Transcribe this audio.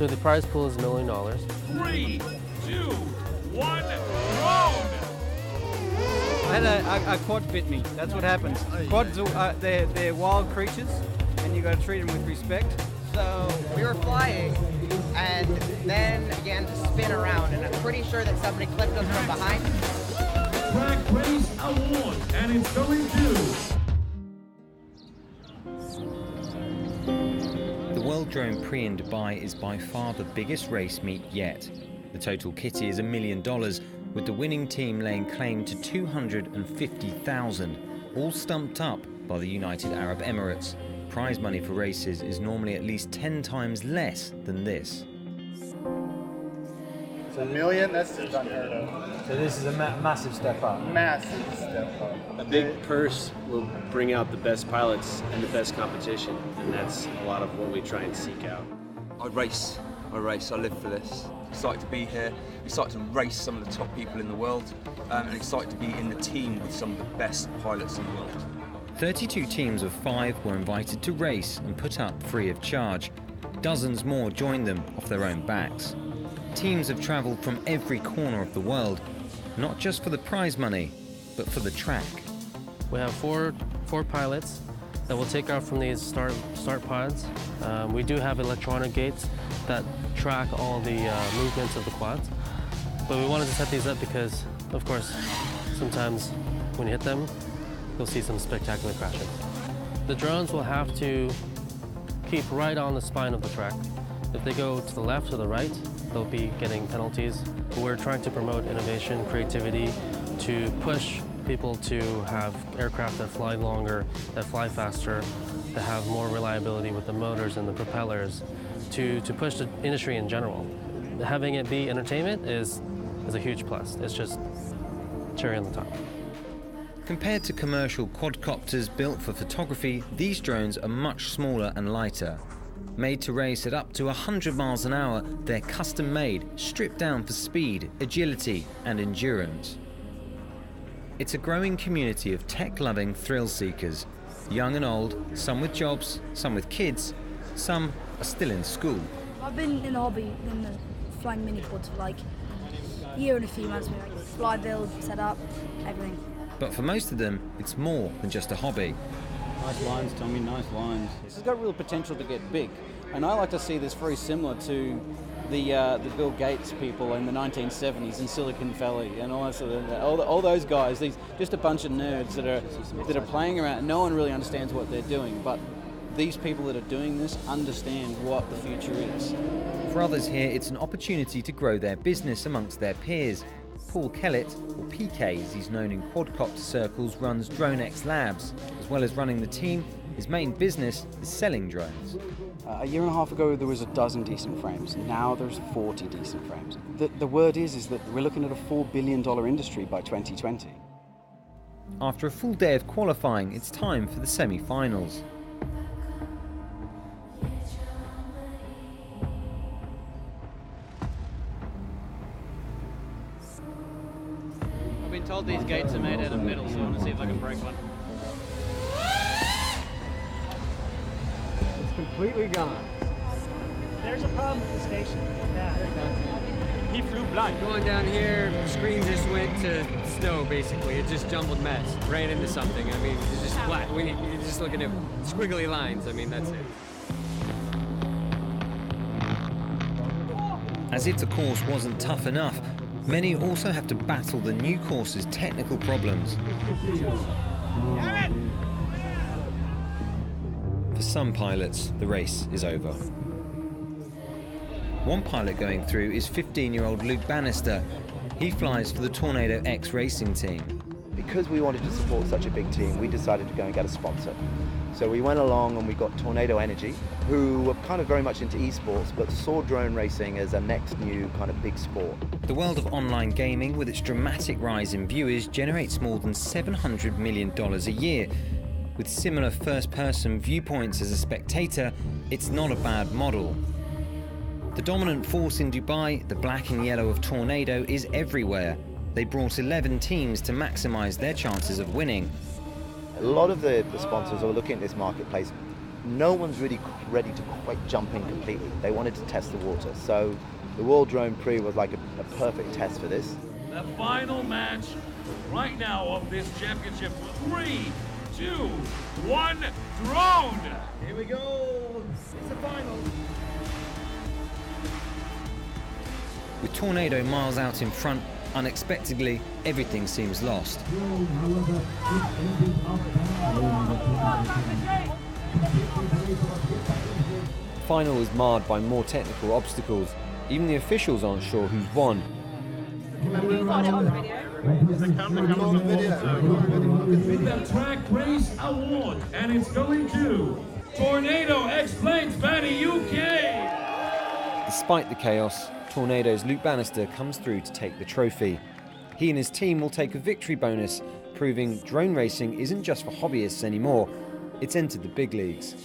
So the prize pool is $1 million. 3, 2, 1, drone! I had a quad bit me. That's what happens. Quads, they're wild creatures, and you got to treat them with respect. So we were flying, and then began to spin around, and I'm pretty sure that somebody clipped us from behind. Track Race Award, and it's going to... The World Drone Prix in Dubai is by far the biggest race meet yet. The total kitty is $1 million, with the winning team laying claim to 250,000, all stumped up by the United Arab Emirates. Prize money for races is normally at least 10 times less than this. So $1 million, that's just unheard of. So this is a massive step up. Massive step up. A big purse will bring out the best pilots and the best competition, and that's a lot of what we try and seek out. I race, I live for this. Excited to be here, excited to race some of the top people in the world, and excited to be in the team with some of the best pilots in the world. 32 teams of 5 were invited to race and put up free of charge. Dozens more joined them off their own backs. Teams have travelled from every corner of the world, not just for the prize money, but for the track. We have four pilots that will take off from these start pods. We do have electronic gates that track all the movements of the quads. But we wanted to set these up because, of course, sometimes when you hit them, you'll see some spectacular crashes. The drones will have to keep right on the spine of the track. If they go to the left or the right, they'll be getting penalties. We're trying to promote innovation, creativity, to push people to have aircraft that fly longer, that fly faster, that have more reliability with the motors and the propellers, to push the industry in general. Having it be entertainment is a huge plus. It's just cherry on the top. Compared to commercial quadcopters built for photography, these drones are much smaller and lighter. Made to race at up to 100 miles an hour, they're custom-made, stripped down for speed, agility, and endurance. It's a growing community of tech-loving thrill-seekers, young and old, some with jobs, some with kids, some are still in school. I've been in the hobby, in the flying mini quads for like a year and a few months, like fly build, set up, everything. But for most of them, it's more than just a hobby. Nice lines, Tommy, nice lines. This has got real potential to get big. And I like to see this very similar to the Bill Gates people in the 1970s in Silicon Valley and all that sort of, all those guys, these just a bunch of nerds that are playing around. No one really understands what they're doing, but these people that are doing this understand what the future is. For others here, it's an opportunity to grow their business amongst their peers. Paul Kellett, or PK as he's known in quadcopter circles, runs DroneX Labs. As well as running the team, his main business is selling drones. A year and a half ago there was a dozen decent frames. Now there's 40 decent frames. The word is that we're looking at a $4 billion industry by 2020. After a full day of qualifying, it's time for the semi-finals. I've been told these gates are made out of metal, so I want to see if I can break one. It's completely gone. There's a problem with the station. Yeah. He flew blind. Going down here, screen just went to snow, basically. It just jumbled mess. Ran into something. I mean, it's just flat. You're just looking at squiggly lines. I mean, that's it. As if the course wasn't tough enough, many also have to battle the new course's technical problems. For some pilots, the race is over. One pilot going through is 15-year-old Luke Bannister. He flies for the Tornado X racing team. Because we wanted to support such a big team, we decided to go and get a sponsor. So we went along and we got Tornado Energy, who were kind of very much into esports, but saw drone racing as a next new kind of big sport. The world of online gaming, with its dramatic rise in viewers, generates more than $700 million a year. With similar first-person viewpoints as a spectator, it's not a bad model. The dominant force in Dubai, the black and yellow of Tornado, is everywhere. They brought 11 teams to maximise their chances of winning. A lot of the sponsors are looking at this marketplace no one's really ready to quite jump in completely. They wanted to test the water. So the World Drone Prix was like a perfect test for this. The final match right now of this championship. 3, 2, 1, drone! Here we go. It's the final. With Tornado miles out in front, unexpectedly, everything seems lost. The final is marred by more technical obstacles. Even the officials aren't sure who's won. The Track Race Award, and it's going to Tornado X-Planes Batty UK! Despite the chaos, Tornado's Luke Bannister comes through to take the trophy. He and his team will take a victory bonus, proving drone racing isn't just for hobbyists anymore, it's entered the big leagues.